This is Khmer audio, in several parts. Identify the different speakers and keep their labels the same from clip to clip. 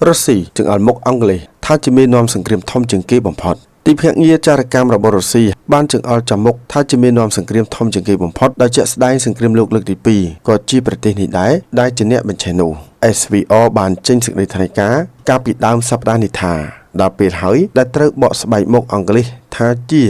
Speaker 1: រុស្ស៊ីจึงឲ្យមុខអង់គ្លេសថាជាមេនាំសង្គ្រាមធំជាងគេបំផុតទីភ្នាក់ងារចារកម្មរបស់រុស្ស៊ីបានចង្អុលចំមុខថាជាមេនាំសង្គ្រាមធំជាងគេបំផុតដោយជាក់ស្ដែងសង្គ្រាមលោកលើកទី2ក៏ជាប្រទេសនេះដែរដែលជាអ្នកបញ្ឆេះនោះ SVR បានចេញសេចក្តីថ្លែងការណ៍កាលពីដើមសប្តាហ៍នេះថាដល់ពេលហើយដែលត្រូវបកស្បែកមុខអង់គ្លេសថាជា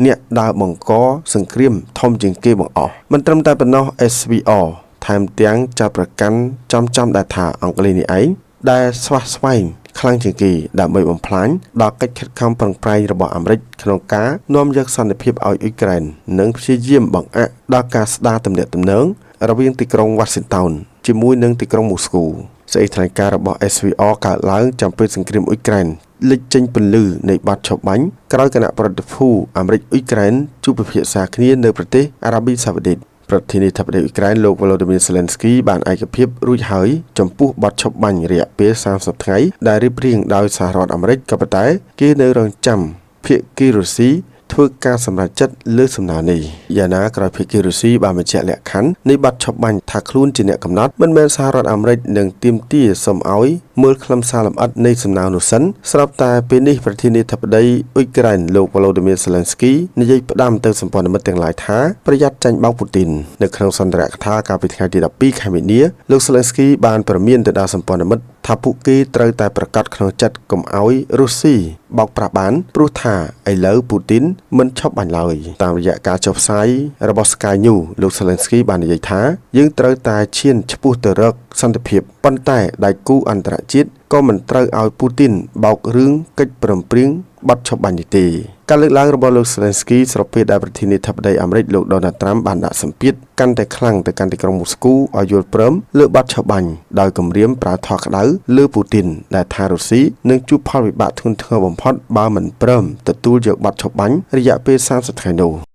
Speaker 1: អ្នកដើរបង្កសង្គ្រាមធំជាងគេបង្អស់មិនត្រឹមតែប៉ុណ្ណោះ SVR ថែមទាំងចាត់ប្រកាន់ចំដែលថាអង់គ្លេសនេះឯងដែលស្វះស្វែងខ្លាំងជាងគេដើម្បីបំផ្លាញដល់កិច្ចខិតខំប្រឹងប្រែងរបស់អាមេរិកក្នុងការនាំយកសន្តិភាពឲ្យអ៊ុយក្រែននិងព្យាយាមបង្អាក់ដល់ការស្ដារទំនាក់ទំនងរវាងទីក្រុង Washington ជាមួយនឹងទីក្រុង Moscow សេចក្តីថ្លែងការណ៍របស់ SVR កើតឡើងចំពេលសង្គ្រាមអ៊ុយក្រែនលេចចេញពន្លឺនៃបាត់ឈប់បាញ់ក្រោយគណៈប្រតិភូអាមេរិកអ៊ុយក្រែនជួបពិភាក្សាគ្នានៅប្រទេសអារ៉ាប៊ីសាអូឌីតប្រធានាធិបតីអ៊ុយក្រែនលោក Volodymyr Zelensky បានឯកភាពរួចហើយចំពោះបទឈប់បាញ់រយៈពេល30ថ្ងៃដែលរៀបរៀងដោយសហរដ្ឋអាមេរិកក៏ប៉ុន្តែគេនៅរងចាំភាគីរុស្ស៊ីធ្វើការសម្រេចចិត្តលើសំណើនេះយ៉ាងណាក្រោយភាគីរុស្ស៊ីបានបញ្ជាក់លក្ខខណ្ឌនៃបទឈប់បាញ់ថាខ្លួនជាអ្នកកំណត់មិនមែនសហរដ្ឋអាមេរិកនឹងទាមទារសូមឲ្យមើលខ្លឹមសារលម្អិតនៃសំណើនោះសិនស្របតែពេលនេះប្រធានាធិបតីអ៊ុយក្រែនលោក Volodymyr Zelensky និយាយផ្ដាំទៅសម្ព័ន្ធមិត្តទាំងឡាយថាប្រយ័ត្នចាញ់បោកពូទីននៅក្នុងសន្ទរកថាកាលពីថ្ងៃទី12ខែមីនាលោក Zelensky បានព្រមានទៅដល់សម្ព័ន្ធមិត្តថាពួកគេត្រូវតែប្រកាសក្នុងចិត្តកុំឲ្យរុស្ស៊ីបោកប្រាស់បានព្រោះថាឥឡូវពូទីនមិនឈប់បាញ់ឡើយតាមរយៈការចុះផ្សាយរបស់ Sky News លោក Zelensky បាននិយាយថាយើងត្រូវតែឈានឆ្ពោះទៅរកសន្តិភាពប៉ុន្តែដៃគូអន្តរជាតិក៏មិនត្រូវឲ្យពូទីនបោករឿងកិច្ចព្រមព្រៀងបទឈប់បាញ់នេះទេការលើកឡើងរបស់លោក Zelensky ស្របពេលដែលប្រធានាធិបតីអាមេរិកលោក Donald Trump បានដាក់សម្ពាធកាន់តែខ្លាំងទៅកាន់ទីក្រុងមូស្គូឲ្យយល់ព្រមលើបទឈប់បាញ់ដោយគម្រាមប្រើថក្តៅលើពូទីនដែលថារុស្ស៊ីនឹងជួបផលវិបាកធ្ងន់ធ្ងរបំផុតបើមិនព្រមទទួលយកបទឈប់បាញ់រយៈពេល30ថ្ងៃនោះ